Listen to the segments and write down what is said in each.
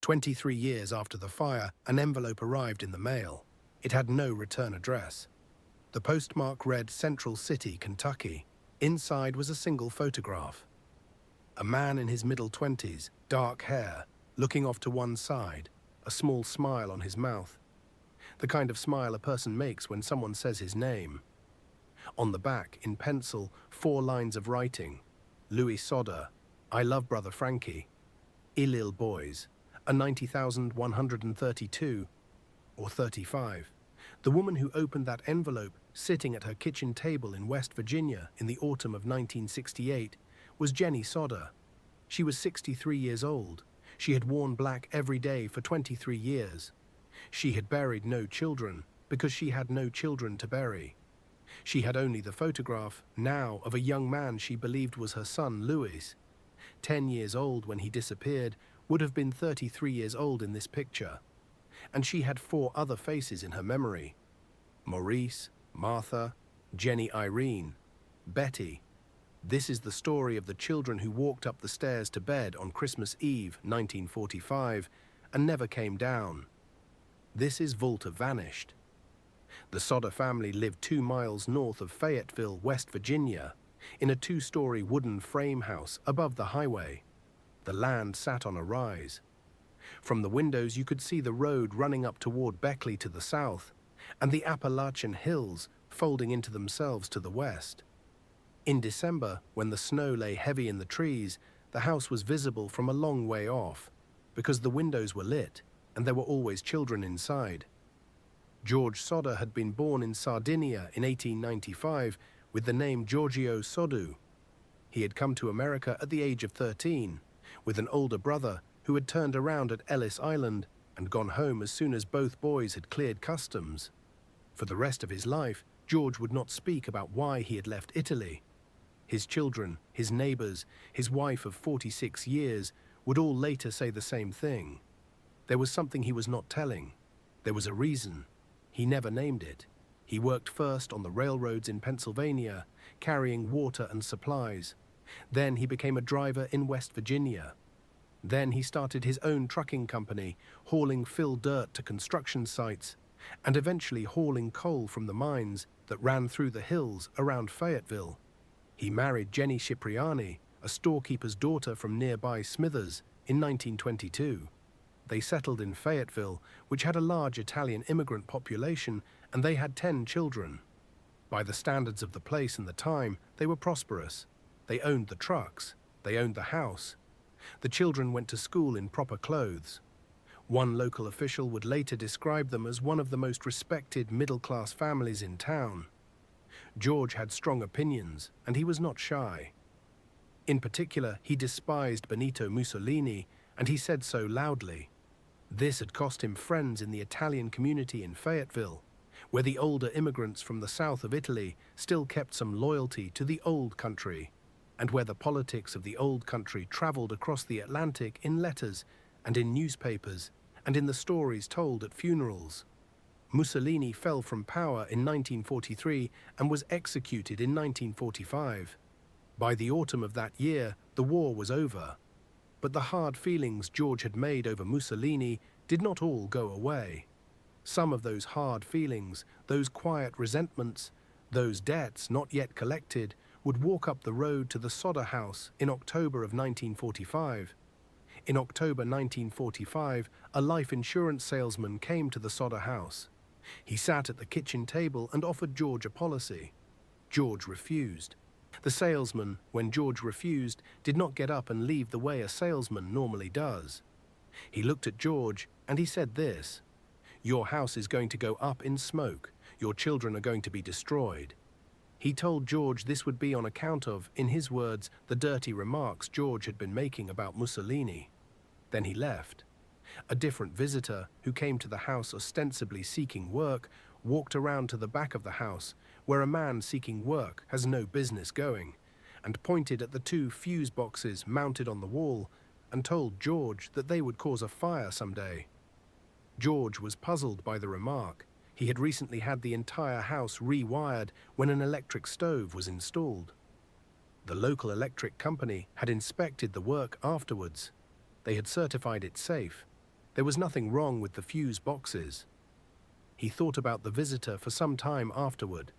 23 years after the fire, an envelope arrived in the mail. It had no return address. The postmark read Central City, Kentucky. Inside was a single photograph. A man in his middle 20s, dark hair, looking off to one side, a small smile on his mouth. The kind of smile a person makes when someone says his name. On the back, in pencil, 4 lines of writing. Louis Sodder, I love brother Frankie. Illil boys, a 90,132, or 35. The woman who opened that envelope, sitting at her kitchen table in West Virginia in the autumn of 1968, was Jenny Sodder. She was 63 years old. She had worn black every day for 23 years. She had buried no children because she had no children to bury. She had only the photograph, now, of a young man she believed was her son, Louis. 10 years old when he disappeared, would have been 33 years old in this picture. And she had 4 other faces in her memory. Maurice, Martha, Jenny Irene, Betty. This is the story of the children who walked up the stairs to bed on Christmas Eve, 1945, and never came down. This is Volta Vanished. The Sodder family lived 2 miles north of Fayetteville, West Virginia, in a 2-story wooden frame house above the highway. The land sat on a rise. From the windows you could see the road running up toward Beckley to the south, and the Appalachian Hills folding into themselves to the west. In December, when the snow lay heavy in the trees, the house was visible from a long way off, because the windows were lit, and there were always children inside. George Sodder had been born in Sardinia in 1895 with the name Giorgio Soddu. He had come to America at the age of 13, with an older brother who had turned around at Ellis Island and gone home as soon as both boys had cleared customs. For the rest of his life, George would not speak about why he had left Italy. His children, his neighbors, his wife of 46 years would all later say the same thing. There was something he was not telling. There was a reason. He never named it. He worked first on the railroads in Pennsylvania, carrying water and supplies. Then he became a driver in West Virginia. Then he started his own trucking company, hauling fill dirt to construction sites, and eventually hauling coal from the mines that ran through the hills around Fayetteville. He married Jenny Cipriani, a storekeeper's daughter from nearby Smithers, in 1922. They settled in Fayetteville, which had a large Italian immigrant population, and they had 10 children. By the standards of the place and the time, they were prosperous. They owned the trucks. They owned the house. The children went to school in proper clothes. One local official would later describe them as one of the most respected middle-class families in town. George had strong opinions, and he was not shy. In particular, he despised Benito Mussolini, and he said so loudly. This had cost him friends in the Italian community in Fayetteville, where the older immigrants from the south of Italy still kept some loyalty to the old country, and where the politics of the old country traveled across the Atlantic in letters and in newspapers and in the stories told at funerals. Mussolini fell from power in 1943 and was executed in 1945. By the autumn of that year, the war was over. But the hard feelings George had made over Mussolini did not all go away. Some of those hard feelings, those quiet resentments, those debts not yet collected, would walk up the road to the Sodder house in October of 1945. In October 1945, a life insurance salesman came to the Sodder house. He sat at the kitchen table and offered George a policy. George refused. The salesman, when George refused, did not get up and leave the way a salesman normally does. He looked at George and he said this: "Your house is going to go up in smoke. Your children are going to be destroyed." He told George this would be on account of, in his words, the dirty remarks George had been making about Mussolini. Then he left. A different visitor, who came to the house ostensibly seeking work, walked around to the back of the house, where a man seeking work has no business going, and pointed at the 2 fuse boxes mounted on the wall, and told George that they would cause a fire someday. George was puzzled by the remark. He had recently had the entire house rewired when an electric stove was installed. The local electric company had inspected the work afterwards. They had certified it safe. There was nothing wrong with the fuse boxes. He thought about the visitor for some time afterward.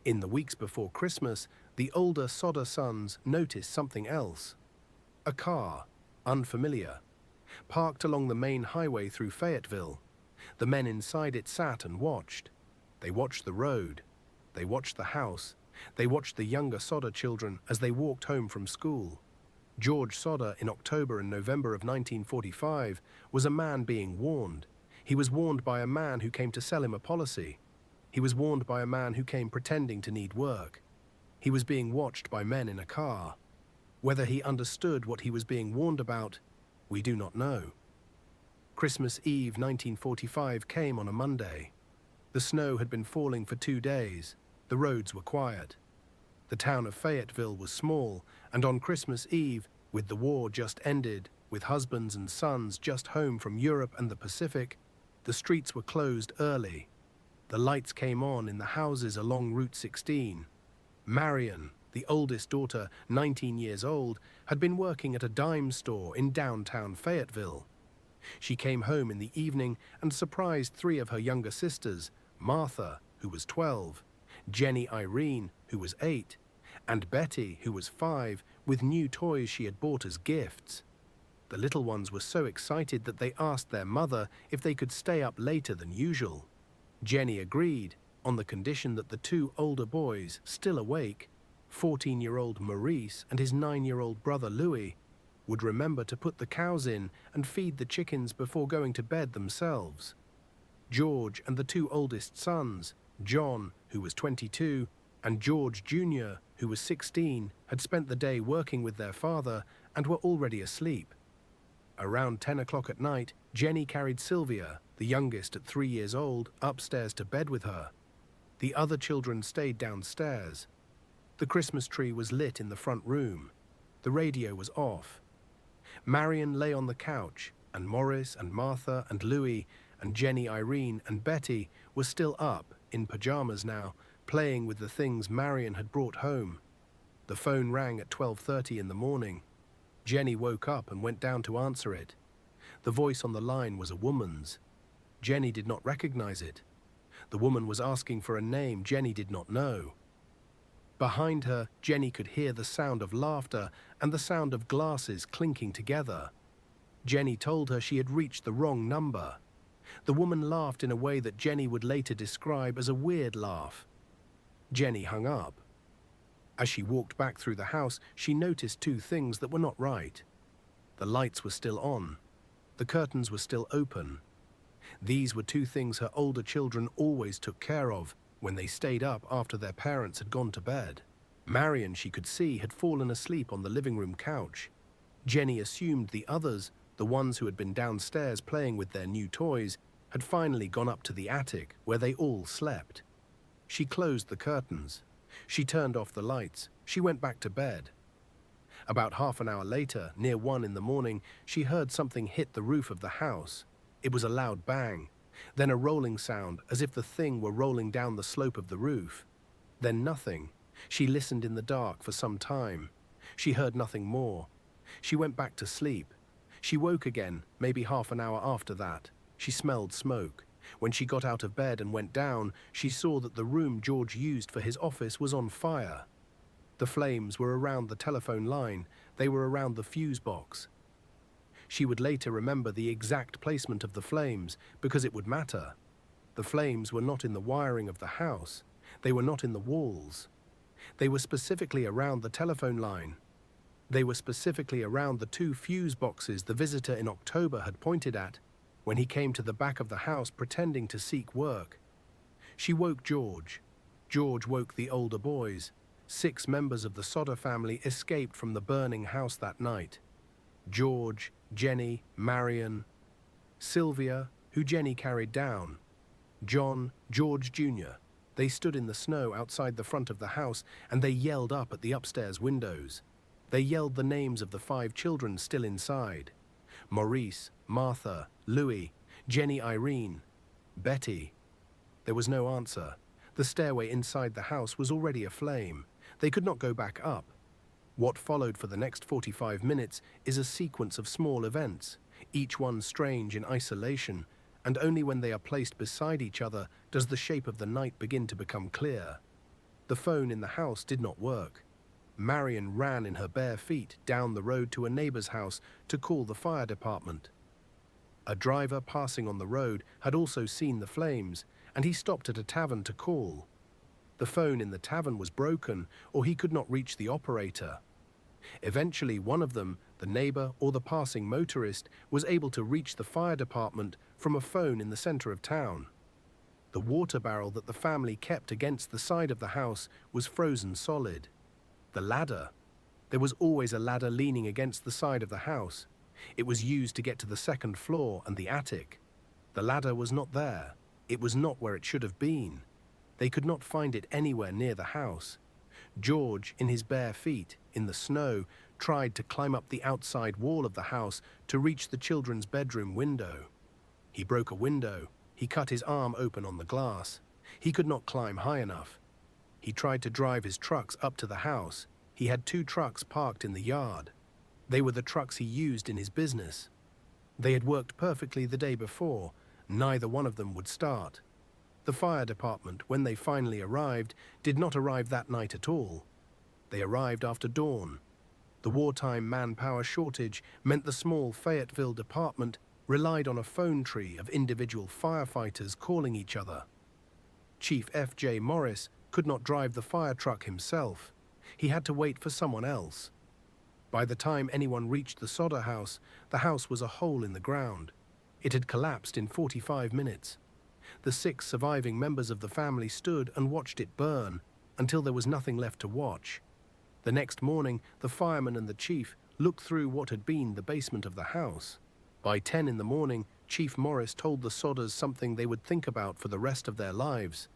In the weeks before Christmas, the older Sodder sons noticed something else. A car, unfamiliar, parked along the main highway through Fayetteville. The men inside it sat and watched. They watched the road. They watched the house. They watched the younger Sodder children as they walked home from school. George Sodder, in October and November of 1945, was a man being warned. He was warned by a man who came to sell him a policy. He was warned by a man who came pretending to need work. He was being watched by men in a car. Whether he understood what he was being warned about, we do not know. Christmas Eve 1945 came on a Monday. The snow had been falling for 2 days. The roads were quiet. The town of Fayetteville was small, and on Christmas Eve, with the war just ended, with husbands and sons just home from Europe and the Pacific, the streets were closed early. The lights came on in the houses along Route 16. Marion, the oldest daughter, 19 years old, had been working at a dime store in downtown Fayetteville. She came home in the evening and surprised 3 of her younger sisters, Martha, who was 12, Jenny Irene, who was 8, and Betty, who was 5, with new toys she had bought as gifts. The little ones were so excited that they asked their mother if they could stay up later than usual. Jenny agreed, on the condition that the 2 older boys, still awake, 14-year-old Maurice and his 9-year-old brother Louis, would remember to put the cows in and feed the chickens before going to bed themselves. George and the 2 oldest sons, John, who was 22, and George Jr., who was 16, had spent the day working with their father and were already asleep. Around 10 o'clock at night, Jenny carried Sylvia, the youngest at 3 years old, upstairs to bed with her. The other children stayed downstairs. The Christmas tree was lit in the front room. The radio was off. Marion lay on the couch, and Morris and Martha and Louis and Jenny Irene and Betty were still up, in pajamas now, playing with the things Marion had brought home. The phone rang at 12:30 in the morning. Jenny woke up and went down to answer it. The voice on the line was a woman's. Jenny did not recognize it. The woman was asking for a name Jenny did not know. Behind her, Jenny could hear the sound of laughter and the sound of glasses clinking together. Jenny told her she had reached the wrong number. The woman laughed in a way that Jenny would later describe as a weird laugh. Jenny hung up. As she walked back through the house, she noticed 2 things that were not right. The lights were still on. The curtains were still open. These were 2 things her older children always took care of when they stayed up after their parents had gone to bed. Marion, she could see, had fallen asleep on the living room couch. Jenny assumed the others, the ones who had been downstairs playing with their new toys, had finally gone up to the attic where they all slept. She closed the curtains. She turned off the lights. She went back to bed. About half an hour later, near 1 in the morning, she heard something hit the roof of the house. It was a loud bang, then a rolling sound as if the thing were rolling down the slope of the roof. Then nothing. She listened in the dark for some time. She heard nothing more. She went back to sleep. She woke again, maybe half an hour after that. She smelled smoke. When she got out of bed and went down, she saw that the room George used for his office was on fire. The flames were around the telephone line. They were around the fuse box. She would later remember the exact placement of the flames because it would matter. The flames were not in the wiring of the house. They were not in the walls. They were specifically around the telephone line. They were specifically around the 2 fuse boxes the visitor in October had pointed at when he came to the back of the house pretending to seek work. She woke George. George woke the older boys. 6 members of the Sodder family escaped from the burning house that night. George, Jenny, Marion, Sylvia, who Jenny carried down, John, George Jr. They stood in the snow outside the front of the house and they yelled up at the upstairs windows. They yelled the names of the 5 children still inside. Maurice, Martha, Louis, Jenny Irene, Betty. There was no answer. The stairway inside the house was already aflame. They could not go back up. What followed for the next 45 minutes is a sequence of small events, each one strange in isolation, and only when they are placed beside each other does the shape of the night begin to become clear. The phone in the house did not work. Marion ran in her bare feet down the road to a neighbor's house to call the fire department. A driver passing on the road had also seen the flames, and he stopped at a tavern to call. The phone in the tavern was broken, or he could not reach the operator. Eventually, one of them, the neighbor or the passing motorist, was able to reach the fire department from a phone in the center of town. The water barrel that the family kept against the side of the house was frozen solid. The ladder. There was always a ladder leaning against the side of the house. It was used to get to the second floor and the attic. The ladder was not there. It was not where it should have been. They could not find it anywhere near the house. George, in his bare feet, in the snow, tried to climb up the outside wall of the house to reach the children's bedroom window. He broke a window. He cut his arm open on the glass. He could not climb high enough. He tried to drive his trucks up to the house. He had 2 trucks parked in the yard. They were the trucks he used in his business. They had worked perfectly the day before. Neither one of them would start. The fire department, when they finally arrived, did not arrive that night at all. They arrived after dawn. The wartime manpower shortage meant the small Fayetteville department relied on a phone tree of individual firefighters calling each other. Chief F.J. Morris could not drive the fire truck himself. He had to wait for someone else. By the time anyone reached the Sodder house, the house was a hole in the ground. It had collapsed in 45 minutes. The 6 surviving members of the family stood and watched it burn until there was nothing left to watch. The next morning, the fireman and the chief looked through what had been the basement of the house. By 10 in the morning, Chief Morris told the Sodders something they would think about for the rest of their lives.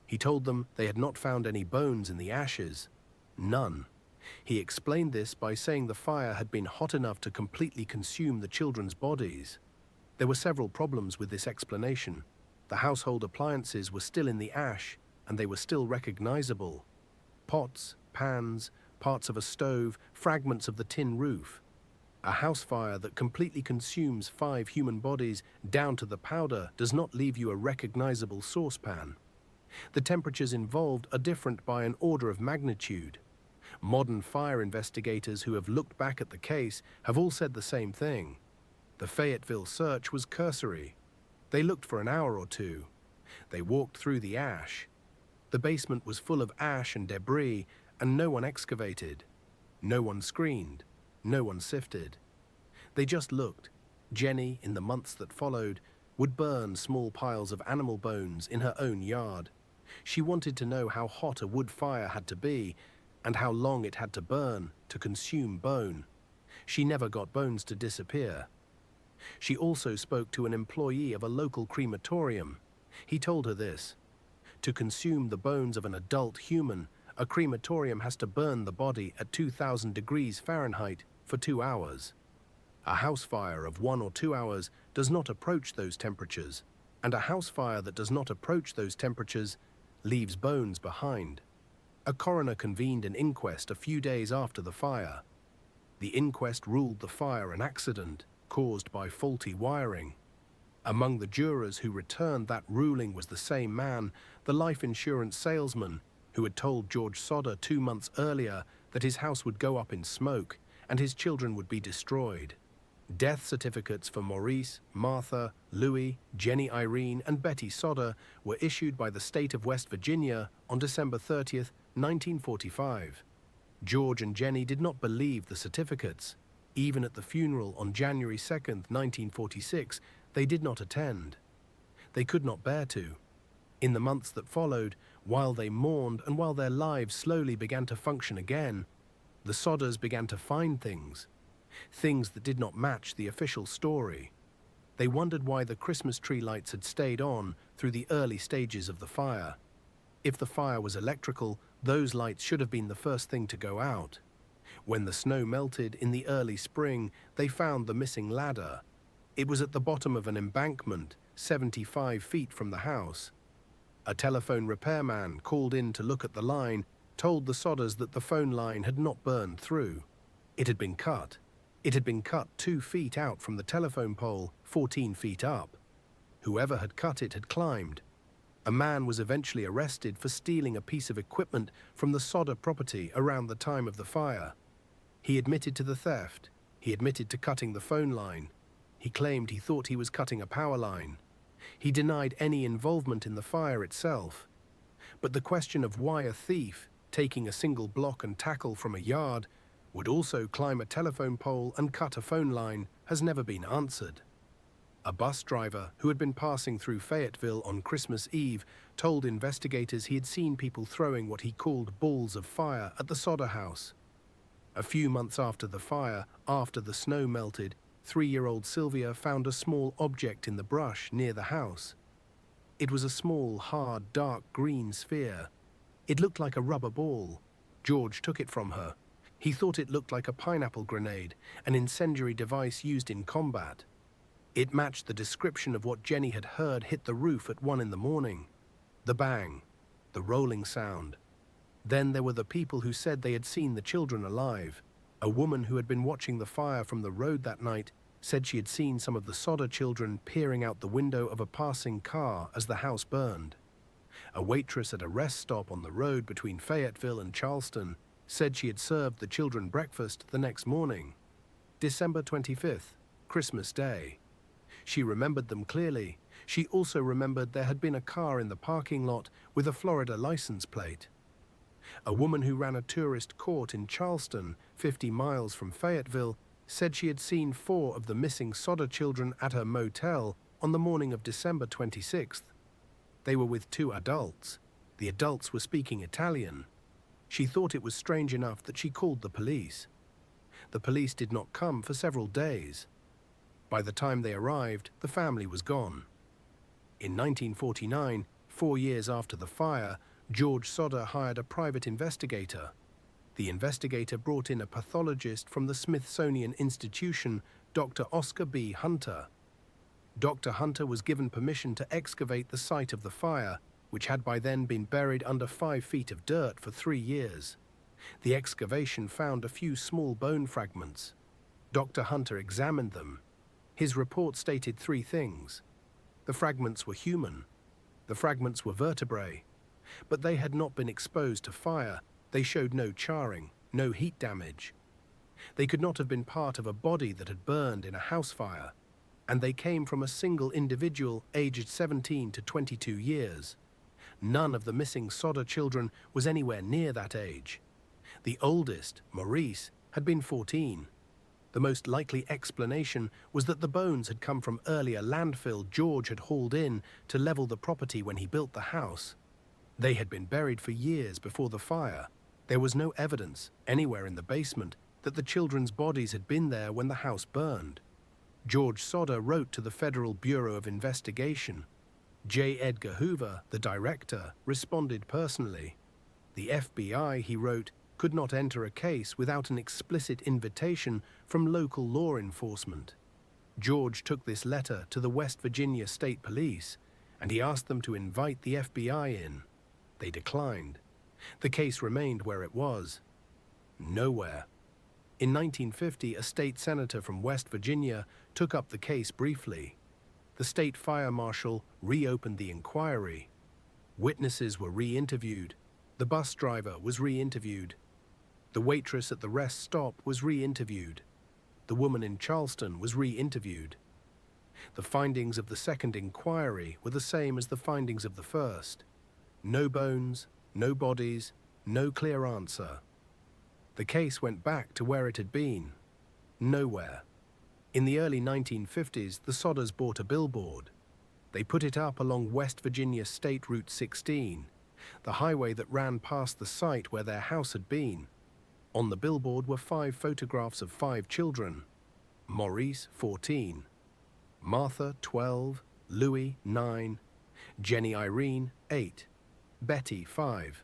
He told them they had not found any bones in the ashes. None. He explained this by saying the fire had been hot enough to completely consume the children's bodies. There were several problems with this explanation. The household appliances were still in the ash, and they were still recognizable. Pots, pans, parts of a stove, fragments of the tin roof. A house fire that completely consumes 5 human bodies down to the powder does not leave you a recognizable saucepan. The temperatures involved are different by an order of magnitude. Modern fire investigators who have looked back at the case have all said the same thing. The Fayetteville search was cursory. They looked for an hour or 2. They walked through the ash. The basement was full of ash and debris, and no one excavated. No one screened. No one sifted. They just looked. Jenny, in the months that followed, would burn small piles of animal bones in her own yard. She wanted to know how hot a wood fire had to be, and how long it had to burn to consume bone. She never got bones to disappear. She also spoke to an employee of a local crematorium. He told her this: to consume the bones of an adult human, a crematorium has to burn the body at 2,000 degrees Fahrenheit for 2 hours. A house fire of 1 or 2 hours does not approach those temperatures, and a house fire that does not approach those temperatures leaves bones behind. A coroner convened an inquest a few days after the fire. The inquest ruled the fire an accident caused by faulty wiring. Among the jurors who returned that ruling was the same man, the life insurance salesman, who had told George Sodder 2 months earlier that his house would go up in smoke and his children would be destroyed. Death certificates for Maurice, Martha, Louis, Jenny Irene, and Betty Sodder were issued by the state of West Virginia on December 30th, 1945. George and Jenny did not believe the certificates. Even at the funeral on January 2nd, 1946, they did not attend. They could not bear to. In the months that followed, while they mourned and while their lives slowly began to function again, the Sodders began to find things that did not match the official story. They wondered why the Christmas tree lights had stayed on through the early stages of the fire. If the fire was electrical, those lights should have been the first thing to go out. When the snow melted in the early spring, they found the missing ladder. It was at the bottom of an embankment, 75 feet from the house. A telephone repairman called in to look at the line told the Sodders that the phone line had not burned through. It had been cut. It had been cut 2 feet out from the telephone pole, 14 feet up. Whoever had cut it had climbed. A man was eventually arrested for stealing a piece of equipment from the Sodder property around the time of the fire. He admitted to the theft. He admitted to cutting the phone line. He claimed he thought he was cutting a power line. He denied any involvement in the fire itself. But the question of why a thief, taking a single block and tackle from a yard, would also climb a telephone pole and cut a phone line has never been answered. A bus driver who had been passing through Fayetteville on Christmas Eve told investigators he had seen people throwing what he called balls of fire at the Sodder house. A few months after the fire, after the snow melted, 3-year-old Sylvia found a small object in the brush near the house. It was a small, hard, dark green sphere. It looked like a rubber ball. George took it from her. He thought it looked like a pineapple grenade, an incendiary device used in combat. It matched the description of what Jenny had heard hit the roof at 1 in the morning. The bang, the rolling sound. Then there were the people who said they had seen the children alive. A woman who had been watching the fire from the road that night said she had seen some of the Sodder children peering out the window of a passing car as the house burned. A waitress at a rest stop on the road between Fayetteville and Charleston said she had served the children breakfast the next morning. December 25th, Christmas Day. She remembered them clearly. She also remembered there had been a car in the parking lot with a Florida license plate. A woman who ran a tourist court in Charleston, 50 miles from Fayetteville, said she had seen 4 of the missing Sodder children at her motel on the morning of December 26th. They were with 2 adults. The adults were speaking Italian. She thought it was strange enough that she called the police. The police did not come for several days. By the time they arrived, the family was gone. In 1949, 4 years after the fire, George Sodder hired a private investigator. The investigator brought in a pathologist from the Smithsonian Institution, Dr. Oscar B. Hunter. Dr. Hunter was given permission to excavate the site of the fire, which had by then been buried under 5 feet of dirt for 3 years. The excavation found a few small bone fragments. Dr. Hunter examined them. His report stated 3 things. The fragments were human. The fragments were vertebrae. But they had not been exposed to fire. They showed no charring, no heat damage. They could not have been part of a body that had burned in a house fire. And they came from a single individual aged 17 to 22 years. None of the missing Sodder children was anywhere near that age. The oldest, Maurice, had been 14. The most likely explanation was that the bones had come from earlier landfill George had hauled in to level the property when he built the house. They had been buried for years before the fire. There was no evidence, anywhere in the basement, that the children's bodies had been there when the house burned. George Sodder wrote to the Federal Bureau of Investigation. J. Edgar Hoover, the director, responded personally. The FBI, he wrote, could not enter a case without an explicit invitation from local law enforcement. George took this letter to the West Virginia State Police, and he asked them to invite the FBI in. They declined. The case remained where it was. Nowhere. In 1950, a state senator from West Virginia took up the case briefly. The state fire marshal reopened the inquiry. Witnesses were re-interviewed. The bus driver was re-interviewed. The waitress at the rest stop was re-interviewed. The woman in Charleston was re-interviewed. The findings of the second inquiry were the same as the findings of the first. No bones, no bodies, no clear answer. The case went back to where it had been. Nowhere. In the early 1950s, the Sodders bought a billboard. They put it up along West Virginia State Route 16, the highway that ran past the site where their house had been. On the billboard were 5 photographs of 5 children. Maurice, 14. Martha, 12. Louis, 9. Jenny Irene, 8. Betty, 5.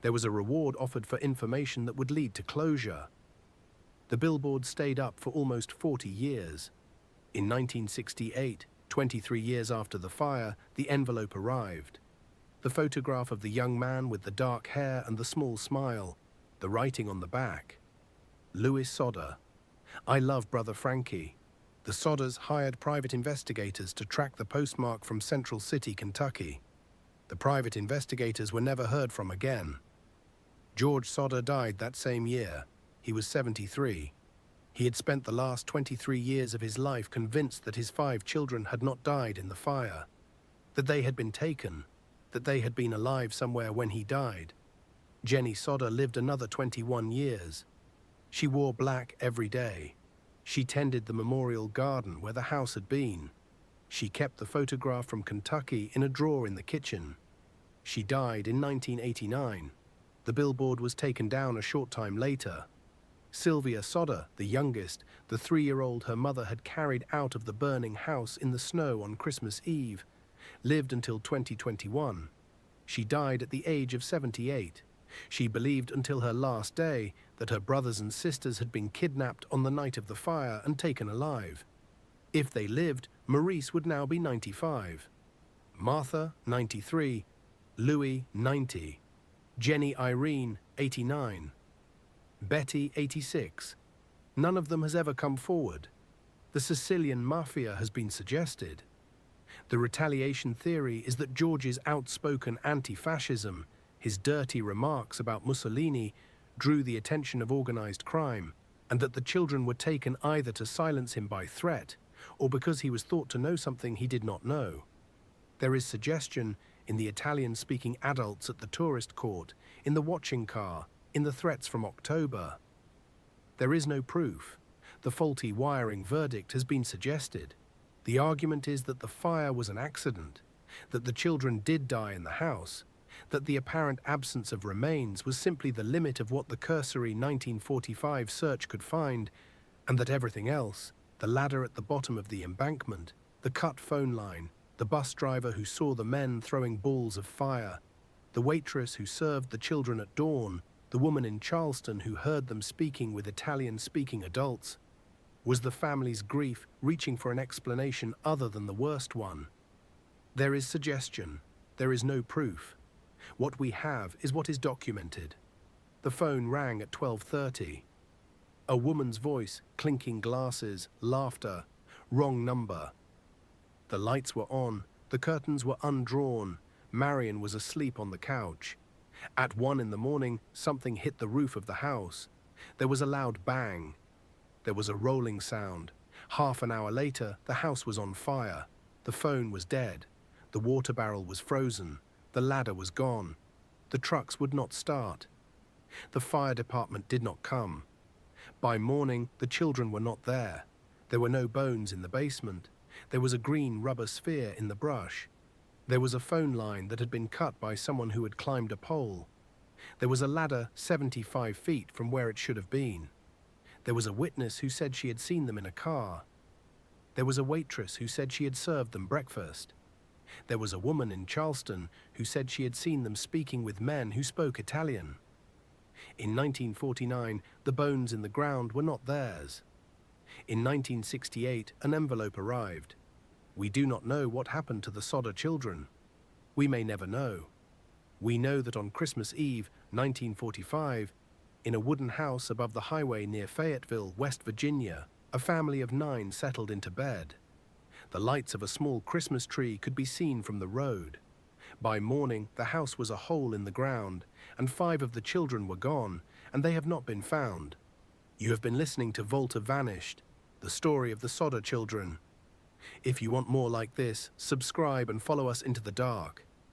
There was a reward offered for information that would lead to closure. The billboard stayed up for almost 40 years. In 1968, 23 years after the fire, the envelope arrived. The photograph of the young man with the dark hair and the small smile, the writing on the back. Louis Sodder. I love brother Frankie. The Sodders hired private investigators to track the postmark from Central City, Kentucky. The private investigators were never heard from again. George Sodder died that same year. He was 73. He had spent the last 23 years of his life convinced that his 5 children had not died in the fire, that they had been taken, that they had been alive somewhere when he died. Jenny Sodder lived another 21 years. She wore black every day. She tended the memorial garden where the house had been. She kept the photograph from Kentucky in a drawer in the kitchen. She died in 1989. The billboard was taken down a short time later. Sylvia Sodder, the youngest, the 3-year-old her mother had carried out of the burning house in the snow on Christmas Eve, lived until 2021. She died at the age of 78. She believed until her last day that her brothers and sisters had been kidnapped on the night of the fire and taken alive. If they lived, Maurice would now be 95. Martha, 93. Louis, 90. Jenny Irene, 89. Betty, 86. None of them has ever come forward. The Sicilian mafia has been suggested. The retaliation theory is that George's outspoken anti-fascism, his dirty remarks about Mussolini, drew the attention of organized crime, and that the children were taken either to silence him by threat or because he was thought to know something he did not know. There is suggestion in the Italian-speaking adults at the tourist court, in the watching car, in the threats from October. There is no proof. The faulty wiring verdict has been suggested. The argument is that the fire was an accident, that the children did die in the house, that the apparent absence of remains was simply the limit of what the cursory 1945 search could find, and that everything else, the ladder at the bottom of the embankment, the cut phone line, the bus driver who saw the men throwing balls of fire, the waitress who served the children at dawn, the woman in Charleston who heard them speaking with Italian-speaking adults, was the family's grief reaching for an explanation other than the worst one. There is suggestion. There is no proof. What we have is what is documented. The phone rang at 12:30. A woman's voice, clinking glasses, laughter, wrong number. The lights were on, the curtains were undrawn, Marion was asleep on the couch. At 1 in the morning, something hit the roof of the house. There was a loud bang. There was a rolling sound. Half an hour later, the house was on fire. The phone was dead. The water barrel was frozen. The ladder was gone. The trucks would not start. The fire department did not come. By morning, the children were not there. There were no bones in the basement. There was a green rubber sphere in the brush. There was a phone line that had been cut by someone who had climbed a pole. There was a ladder 75 feet from where it should have been. There was a witness who said she had seen them in a car. There was a waitress who said she had served them breakfast. There was a woman in Charleston who said she had seen them speaking with men who spoke Italian. In 1949, the bones in the ground were not theirs. In 1968, an envelope arrived. We do not know what happened to the Sodder children. We may never know. We know that on Christmas Eve, 1945, in a wooden house above the highway near Fayetteville, West Virginia, a family of 9 settled into bed. The lights of a small Christmas tree could be seen from the road. By morning, the house was a hole in the ground, and 5 of the children were gone, and they have not been found. You have been listening to Volta Vanished, the story of the Sodder children. If you want more like this, subscribe and follow us into the dark.